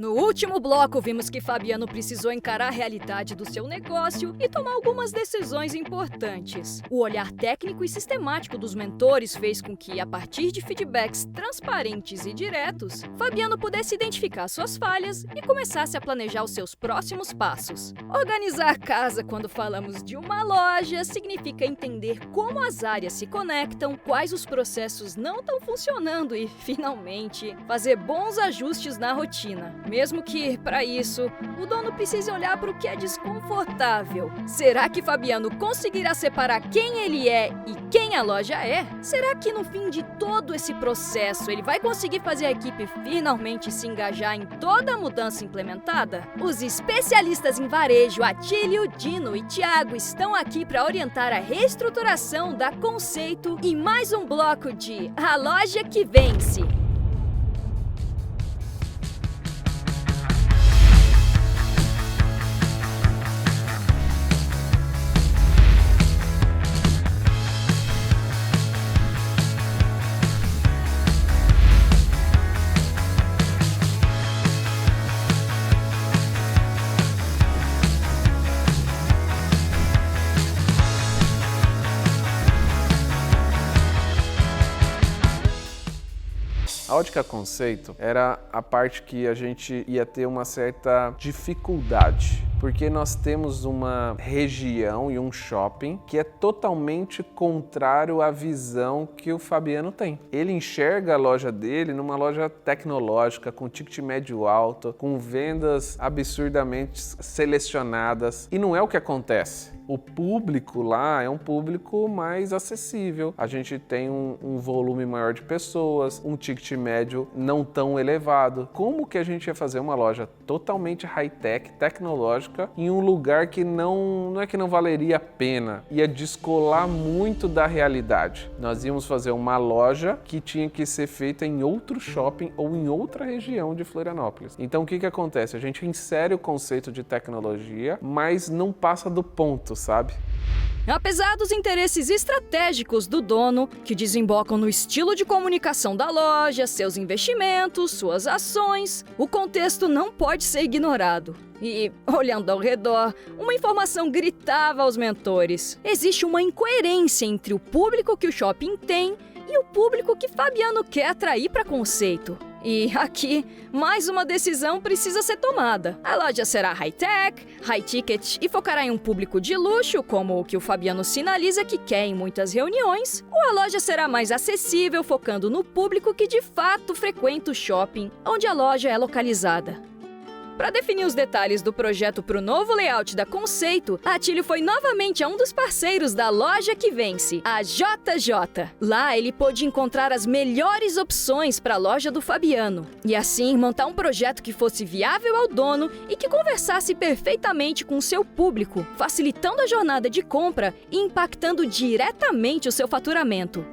No último bloco, vimos que Fabiano precisou encarar a realidade do seu negócio e tomar algumas decisões importantes. O olhar técnico e sistemático dos mentores fez com que, a partir de feedbacks transparentes e diretos, Fabiano pudesse identificar suas falhas e começasse a planejar os seus próximos passos. Organizar a casa quando falamos de uma loja significa entender como as áreas se conectam, quais os processos não estão funcionando e, finalmente, fazer bons ajustes na rotina. Mesmo que, para isso, o dono precise olhar para o que é desconfortável. Será que Fabiano conseguirá separar quem ele é e quem a loja é? Será que no fim de todo esse processo ele vai conseguir fazer a equipe finalmente se engajar em toda a mudança implementada? Os especialistas em varejo Atílio, Dino e Thiago estão aqui para orientar a reestruturação da Conceito em mais um bloco de A Loja que Vence. A ótica conceito era a parte que a gente ia ter uma certa dificuldade, porque nós temos uma região e um shopping que é totalmente contrário à visão que o Fabiano tem. Ele enxerga a loja dele numa loja tecnológica, com ticket médio alto, com vendas absurdamente selecionadas, e não é o que acontece. O público lá é um público mais acessível. A gente tem um volume maior de pessoas, um ticket médio não tão elevado. Como que a gente ia fazer uma loja totalmente high-tech, tecnológica, em um lugar que não é que não valeria a pena, ia descolar muito da realidade. Nós íamos fazer uma loja que tinha que ser feita em outro shopping ou em outra região de Florianópolis. Então o que acontece? A gente insere o conceito de tecnologia, mas não passa do ponto, sabe? Apesar dos interesses estratégicos do dono, que desembocam no estilo de comunicação da loja, seus investimentos, suas ações, o contexto não pode ser ignorado. E, olhando ao redor, uma informação gritava aos mentores. Existe uma incoerência entre o público que o shopping tem e o público que Fabiano quer atrair para Conceito. E aqui, mais uma decisão precisa ser tomada. A loja será high-tech, high-ticket e focará em um público de luxo, como o que o Fabiano sinaliza que quer em muitas reuniões, ou a loja será mais acessível, focando no público que de fato frequenta o shopping, onde a loja é localizada. Para definir os detalhes do projeto para o novo layout da Conceito, Atílio foi novamente a um dos parceiros da Loja que Vence, a JJ. Lá ele pôde encontrar as melhores opções para a loja do Fabiano e assim montar um projeto que fosse viável ao dono e que conversasse perfeitamente com o seu público, facilitando a jornada de compra e impactando diretamente o seu faturamento.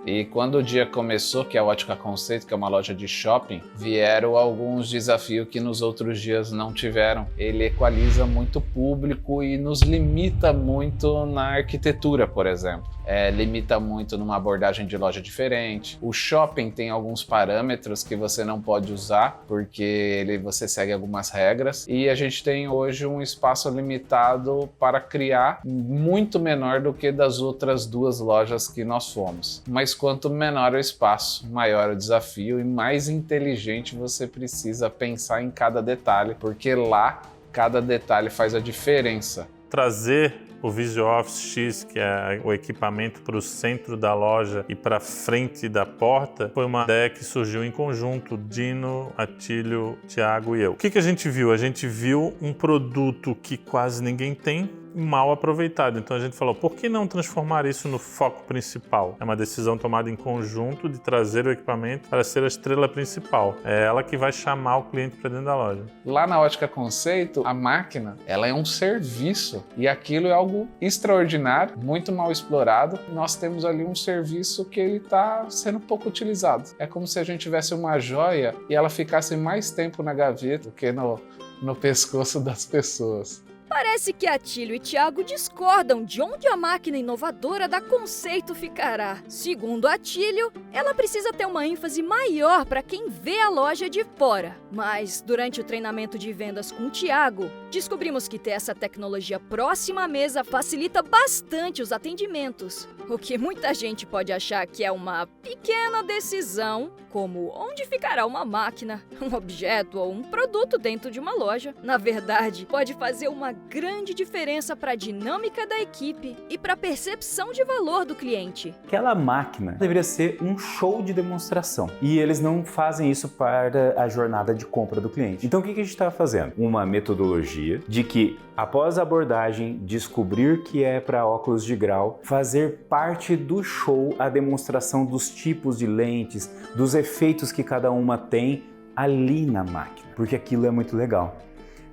E quando o dia começou, que é a Ótica Conceito, que é uma loja de shopping, vieram alguns desafios que nos outros dias não tiveram. Ele equaliza muito o público e nos limita muito na arquitetura, por exemplo. Limita muito numa abordagem de loja diferente. O shopping tem alguns parâmetros que você não pode usar, porque você segue algumas regras. E a gente tem hoje um espaço limitado para criar, muito menor do que das outras duas lojas que nós fomos. Mas quanto menor o espaço, maior o desafio e mais inteligente você precisa pensar em cada detalhe, porque lá cada detalhe faz a diferença. Trazer o Visual Office X, que é o equipamento para o centro da loja e para frente da porta, foi uma ideia que surgiu em conjunto, Dino, Atílio, Thiago e eu. O que a gente viu? A gente viu um produto que quase ninguém tem, mal aproveitado. Então a gente falou, por que não transformar isso no foco principal? É uma decisão tomada em conjunto de trazer o equipamento para ser a estrela principal. É ela que vai chamar o cliente para dentro da loja. Lá na Ótica Conceito, a máquina, ela é um serviço e aquilo é algo extraordinário, muito mal explorado. Nós temos ali um serviço que ele está sendo pouco utilizado. É como se a gente tivesse uma joia e ela ficasse mais tempo na gaveta do que no pescoço das pessoas. Parece que Atílio e Tiago discordam de onde a máquina inovadora da Conceito ficará. Segundo Atílio, ela precisa ter uma ênfase maior para quem vê a loja de fora. Mas, durante o treinamento de vendas com o Tiago, descobrimos que ter essa tecnologia próxima à mesa facilita bastante os atendimentos. O que muita gente pode achar que é uma pequena decisão, como onde ficará uma máquina, um objeto ou um produto dentro de uma loja. Na verdade, pode fazer uma grande diferença para a dinâmica da equipe e para a percepção de valor do cliente. Aquela máquina deveria ser um show de demonstração e eles não fazem isso para a jornada de compra do cliente. Então o que a gente está fazendo? Uma metodologia de que, após a abordagem, descobrir que é para óculos de grau, fazer parte do show a demonstração dos tipos de lentes, dos efeitos que cada uma tem ali na máquina, porque aquilo é muito legal.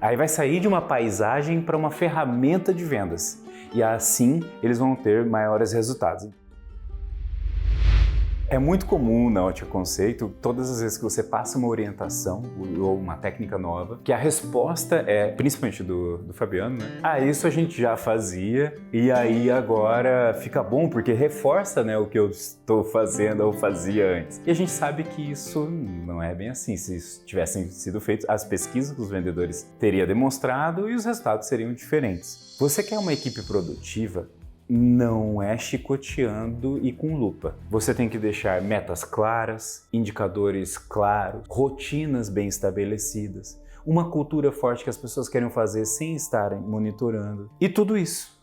Aí vai sair de uma paisagem para uma ferramenta de vendas e assim eles vão ter maiores resultados. É muito comum na Ótica Conceito, todas as vezes que você passa uma orientação ou uma técnica nova, que a resposta é, principalmente do Fabiano, né? Isso a gente já fazia e aí agora fica bom porque reforça, né, o que eu estou fazendo ou fazia antes. E a gente sabe que isso não é bem assim. Se isso tivessem sido feitas, as pesquisas que os vendedores teriam demonstrado e os resultados seriam diferentes. Você quer uma equipe produtiva? Não é chicoteando e com lupa. Você tem que deixar metas claras, indicadores claros, rotinas bem estabelecidas, uma cultura forte que as pessoas querem fazer sem estarem monitorando. E tudo isso,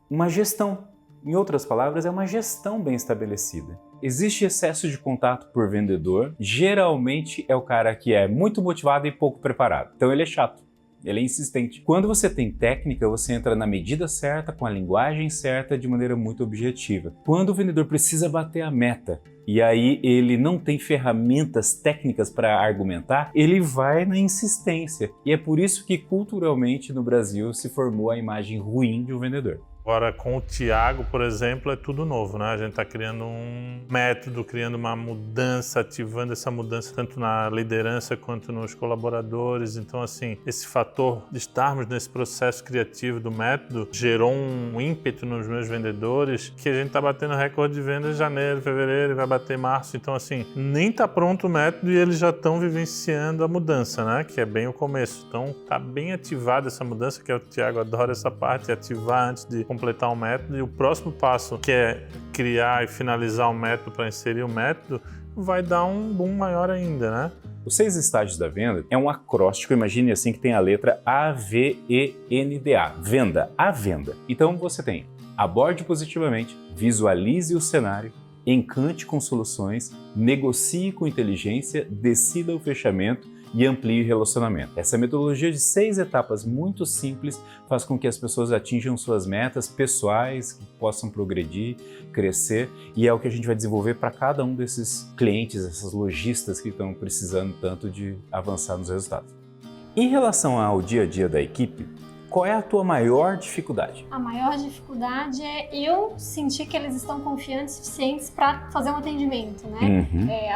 uma gestão. Em outras palavras, é uma gestão bem estabelecida. Existe excesso de contato por vendedor, geralmente é o cara que é muito motivado e pouco preparado. Então ele é chato. Ele é insistente. Quando você tem técnica, você entra na medida certa, com a linguagem certa, de maneira muito objetiva. Quando o vendedor precisa bater a meta, e aí ele não tem ferramentas técnicas para argumentar, ele vai na insistência. E é por isso que culturalmente no Brasil se formou a imagem ruim de um vendedor. Agora, com o Tiago, por exemplo, é tudo novo, né? A gente está criando um método, criando uma mudança, ativando essa mudança tanto na liderança quanto nos colaboradores. Então, assim, esse fator de estarmos nesse processo criativo do método gerou um ímpeto nos meus vendedores que a gente está batendo recorde de vendas em janeiro, fevereiro e vai bater março. Então, assim, nem está pronto o método e eles já estão vivenciando a mudança, né? Que é bem o começo. Então, está bem ativada essa mudança, que o Tiago adora essa parte, ativar antes de completar o método, e o próximo passo, que é criar e finalizar o método para inserir o método, vai dar um boom maior ainda, né? Os 6 estágios da venda é um acróstico, imagine assim, que tem a letra AVENDA, venda, a venda. Então você tem: aborde positivamente, visualize o cenário, encante com soluções, negocie com inteligência, decida o fechamento e amplie o relacionamento. Essa metodologia de 6 etapas muito simples faz com que as pessoas atinjam suas metas pessoais, que possam progredir, crescer, e é o que a gente vai desenvolver para cada um desses clientes, essas lojistas que estão precisando tanto de avançar nos resultados. Em relação ao dia a dia da equipe, qual é a tua maior dificuldade? A maior dificuldade é eu sentir que eles estão confiantes suficientes para fazer um atendimento, né?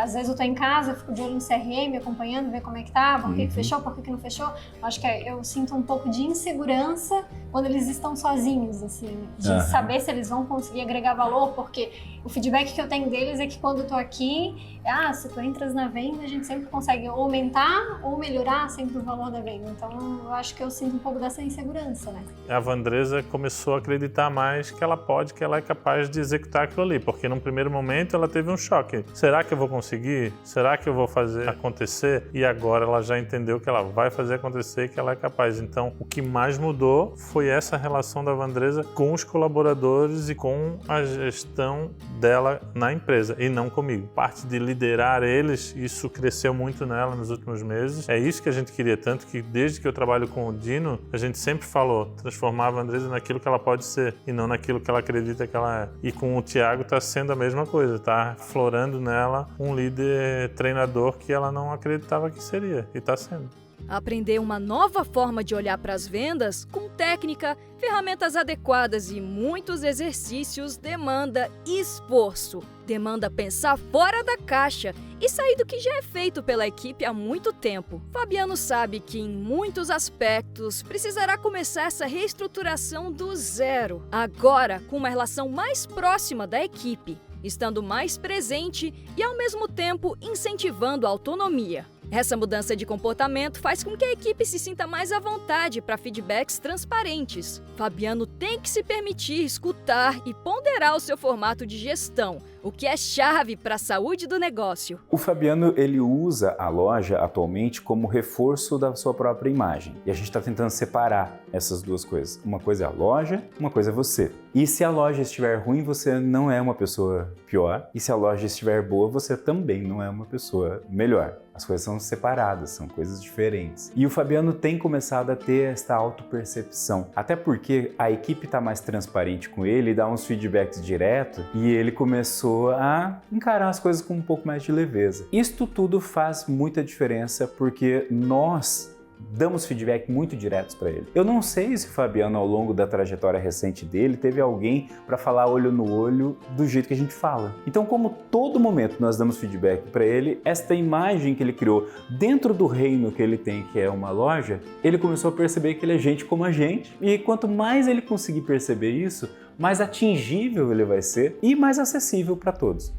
Às vezes eu tô em casa, eu fico de olho no CRM, acompanhando, ver como é que tá, por que que fechou, por que que não fechou. Acho que eu sinto um pouco de insegurança quando eles estão sozinhos, assim, de saber se eles vão conseguir agregar valor, porque o feedback que eu tenho deles é que quando eu tô aqui, se tu entras na venda, a gente sempre consegue ou aumentar ou melhorar sempre o valor da venda. Então eu acho que eu sinto um pouco dessa insegurança, né? A Vandresa começou a acreditar mais que ela pode, que ela é capaz de executar aquilo ali, porque num primeiro momento ela teve um choque. Será que eu vou conseguir? Será que eu vou fazer acontecer? E agora ela já entendeu que ela vai fazer acontecer e que ela é capaz. Então, o que mais mudou foi essa relação da Vandresa com os colaboradores e com a gestão dela na empresa, e não comigo. Parte de liderar eles, isso cresceu muito nela nos últimos meses. É isso que a gente queria, tanto que desde que eu trabalho com o Dino, a gente sempre falou, transformar a Vandresa naquilo que ela pode ser e não naquilo que ela acredita que ela é. E com o Tiago está sendo a mesma coisa, está florando nela um líder treinador que ela não acreditava que seria, e está sendo. Aprender uma nova forma de olhar para as vendas, com técnica, ferramentas adequadas e muitos exercícios, demanda esforço. Demanda pensar fora da caixa e sair do que já é feito pela equipe há muito tempo. Fabiano sabe que, em muitos aspectos, precisará começar essa reestruturação do zero. Agora, com uma relação mais próxima da equipe, estando mais presente e, ao mesmo tempo, incentivando a autonomia. Essa mudança de comportamento faz com que a equipe se sinta mais à vontade para feedbacks transparentes. Fabiano tem que se permitir escutar e ponderar o seu formato de gestão, o que é chave para a saúde do negócio. O Fabiano, ele usa a loja atualmente como reforço da sua própria imagem. E a gente está tentando separar essas duas coisas. Uma coisa é a loja, uma coisa é você. E se a loja estiver ruim, você não é uma pessoa pior. E se a loja estiver boa, você também não é uma pessoa melhor. As coisas são separadas, são coisas diferentes. E o Fabiano tem começado a ter esta autopercepção. Até porque a equipe está mais transparente com ele, dá uns feedbacks direto e ele começou a encarar as coisas com um pouco mais de leveza. Isto tudo faz muita diferença porque nós damos feedback muito diretos para ele. Eu não sei se o Fabiano, ao longo da trajetória recente dele, teve alguém para falar olho no olho do jeito que a gente fala. Então, como todo momento nós damos feedback para ele, esta imagem que ele criou dentro do reino que ele tem, que é uma loja, ele começou a perceber que ele é gente como a gente. E quanto mais ele conseguir perceber isso, mais atingível ele vai ser e mais acessível para todos.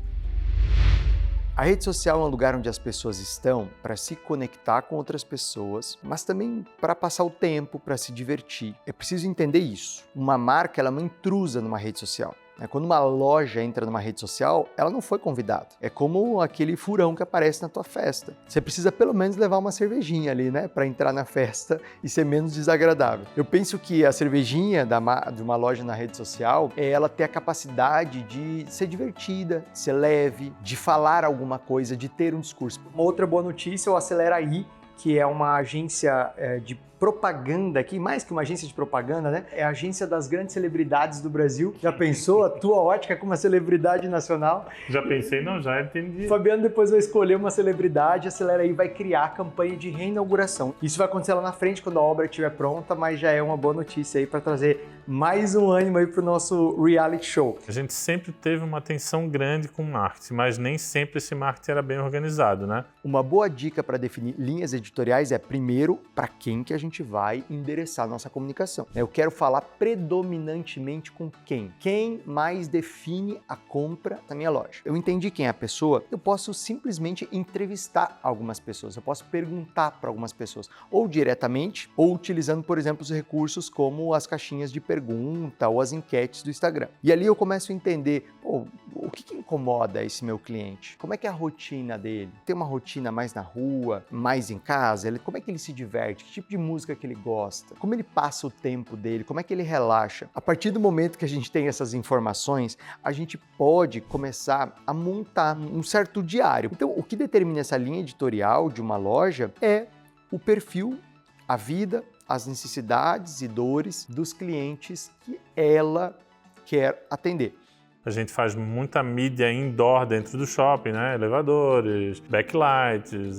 A rede social é um lugar onde as pessoas estão para se conectar com outras pessoas, mas também para passar o tempo, para se divertir. É preciso entender isso. Uma marca, ela é uma intrusa numa rede social. Quando uma loja entra numa rede social, ela não foi convidada. É como aquele furão que aparece na tua festa. Você precisa pelo menos levar uma cervejinha ali, né, para entrar na festa e ser menos desagradável. Eu penso que a cervejinha de uma loja na rede social, ela tem a capacidade de ser divertida, de ser leve, de falar alguma coisa, de ter um discurso. Uma outra boa notícia é o Aceleraí, que é uma agência de propaganda aqui, mais que uma agência de propaganda, né? É a agência das grandes celebridades do Brasil. Já pensou a tua ótica como uma celebridade nacional? Já pensei, não, já entendi. O Fabiano depois vai escolher uma celebridade, a Aceleraí vai criar a campanha de reinauguração. Isso vai acontecer lá na frente quando a obra estiver pronta, mas já é uma boa notícia aí para trazer mais um ânimo aí pro nosso reality show. A gente sempre teve uma atenção grande com marketing, mas nem sempre esse marketing era bem organizado, né? Uma boa dica para definir linhas editoriais é, primeiro, para quem que a gente vai endereçar a nossa comunicação. Eu quero falar predominantemente com quem? Quem mais define a compra da minha loja? Eu entendi quem é a pessoa, eu posso simplesmente entrevistar algumas pessoas, eu posso perguntar para algumas pessoas, ou diretamente, ou utilizando, por exemplo, os recursos como as caixinhas de pergunta ou as enquetes do Instagram. E ali eu começo a entender, o que incomoda esse meu cliente? Como é que é a rotina dele? Tem uma rotina mais na rua, mais em casa? Como é que ele se diverte? Que tipo de música que ele gosta? Como ele passa o tempo dele? Como é que ele relaxa? A partir do momento que a gente tem essas informações, a gente pode começar a montar um certo diário. Então, o que determina essa linha editorial de uma loja é o perfil, a vida, as necessidades e dores dos clientes que ela quer atender. A gente faz muita mídia indoor dentro do shopping, né? Elevadores, backlights,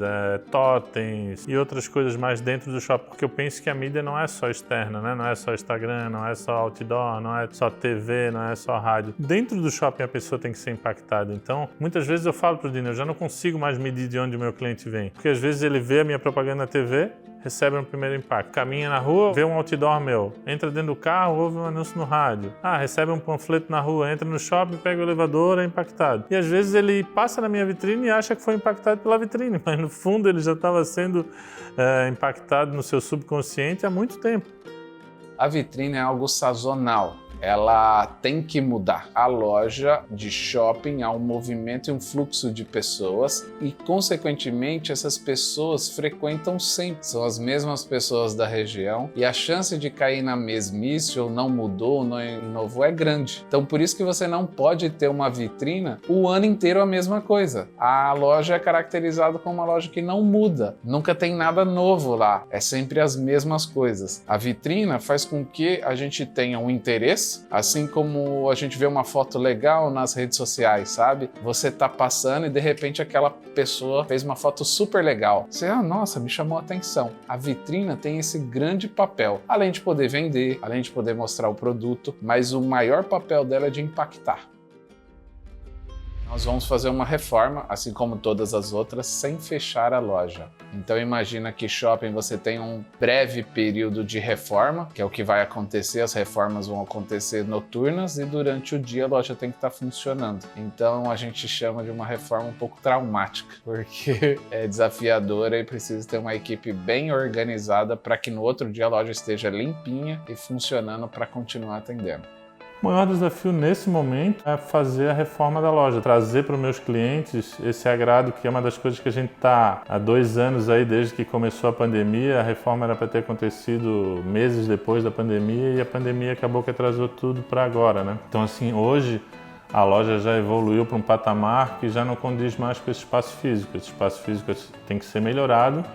totens e outras coisas mais dentro do shopping, porque eu penso que a mídia não é só externa, né? Não é só Instagram, não é só outdoor, não é só TV, não é só rádio. Dentro do shopping a pessoa tem que ser impactada. Então, muitas vezes eu falo para o Dino, eu já não consigo mais medir de onde o meu cliente vem, porque às vezes ele vê a minha propaganda na TV, recebe um primeiro impacto. Caminha na rua, vê um outdoor meu. Entra dentro do carro, ouve um anúncio no rádio. Recebe um panfleto na rua, entra no shopping, pega o elevador, é impactado. E às vezes ele passa na minha vitrine e acha que foi impactado pela vitrine, mas no fundo ele já estava sendo impactado no seu subconsciente há muito tempo. A vitrine é algo sazonal. Ela tem que mudar. A loja de shopping há um movimento e um fluxo de pessoas e, consequentemente, essas pessoas frequentam sempre. São as mesmas pessoas da região e a chance de cair na mesmice ou não mudou ou não inovou é grande. Então, por isso que você não pode ter uma vitrina o ano inteiro a mesma coisa. A loja é caracterizada como uma loja que não muda. Nunca tem nada novo lá. É sempre as mesmas coisas. A vitrina faz com que a gente tenha um interesse fluidez. Assim como a gente vê uma foto legal nas redes sociais, sabe? Você tá passando e de repente aquela pessoa fez uma foto super legal. Você, nossa, me chamou a atenção. A vitrina tem esse grande papel, além de poder vender, além de poder mostrar o produto, mas o maior papel dela é de impactar. Nós vamos fazer uma reforma, assim como todas as outras, sem fechar a loja. Então imagina que shopping você tem um breve período de reforma, que é o que vai acontecer, as reformas vão acontecer noturnas e durante o dia a loja tem que estar funcionando. Então a gente chama de uma reforma um pouco traumática, porque é desafiadora e precisa ter uma equipe bem organizada para que no outro dia a loja esteja limpinha e funcionando para continuar atendendo. O maior desafio nesse momento é fazer a reforma da loja, trazer para os meus clientes esse agrado, que é uma das coisas que a gente está há 2 anos aí, desde que começou a pandemia. A reforma era para ter acontecido meses depois da pandemia e a pandemia acabou que atrasou tudo para agora, né? Então, assim, hoje a loja já evoluiu para um patamar que já não condiz mais com esse espaço físico. Esse espaço físico tem que ser melhorado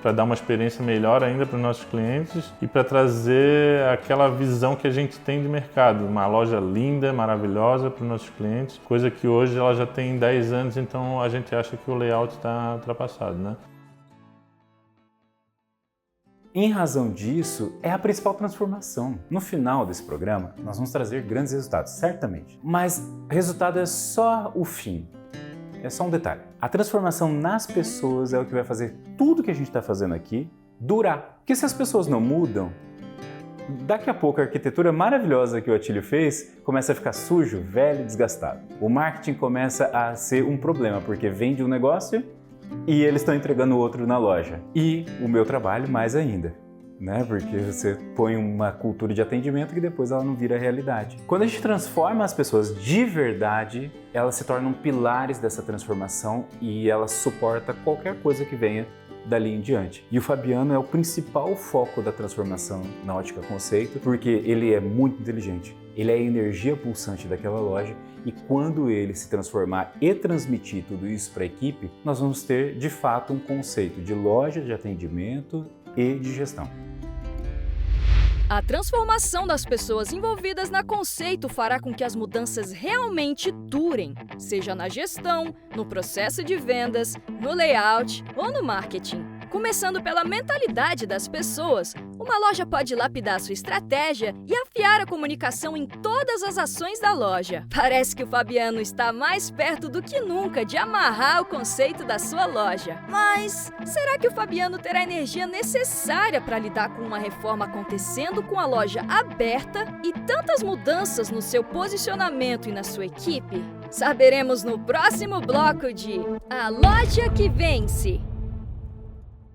para dar uma experiência melhor ainda para os nossos clientes e para trazer aquela visão que a gente tem de mercado. Uma loja linda, maravilhosa para os nossos clientes, coisa que hoje ela já tem 10 anos, então a gente acha que o layout está ultrapassado, né? Em razão disso, é a principal transformação. No final desse programa, nós vamos trazer grandes resultados, certamente. Mas resultado é só o fim. É só um detalhe. A transformação nas pessoas é o que vai fazer tudo que a gente está fazendo aqui durar. Porque se as pessoas não mudam, daqui a pouco a arquitetura maravilhosa que o Atílio fez começa a ficar sujo, velho e desgastado. O marketing começa a ser um problema, porque vende um negócio e eles estão entregando outro na loja. E o meu trabalho mais ainda, né? Porque você põe uma cultura de atendimento que depois ela não vira realidade. Quando a gente transforma as pessoas de verdade, elas se tornam pilares dessa transformação e elas suportam qualquer coisa que venha dali em diante. E o Fabiano é o principal foco da transformação na Ótica Conceito, porque ele é muito inteligente. Ele é a energia pulsante daquela loja e quando ele se transformar e transmitir tudo isso para a equipe, nós vamos ter de fato um conceito de loja, de atendimento e de gestão. A transformação das pessoas envolvidas na Conceito fará com que as mudanças realmente durem, seja na gestão, no processo de vendas, no layout ou no marketing. Começando pela mentalidade das pessoas, uma loja pode lapidar sua estratégia e afiar a comunicação em todas as ações da loja. Parece que o Fabiano está mais perto do que nunca de amarrar o conceito da sua loja. Mas será que o Fabiano terá a energia necessária para lidar com uma reforma acontecendo com a loja aberta e tantas mudanças no seu posicionamento e na sua equipe? Saberemos no próximo bloco de A Loja que Vence.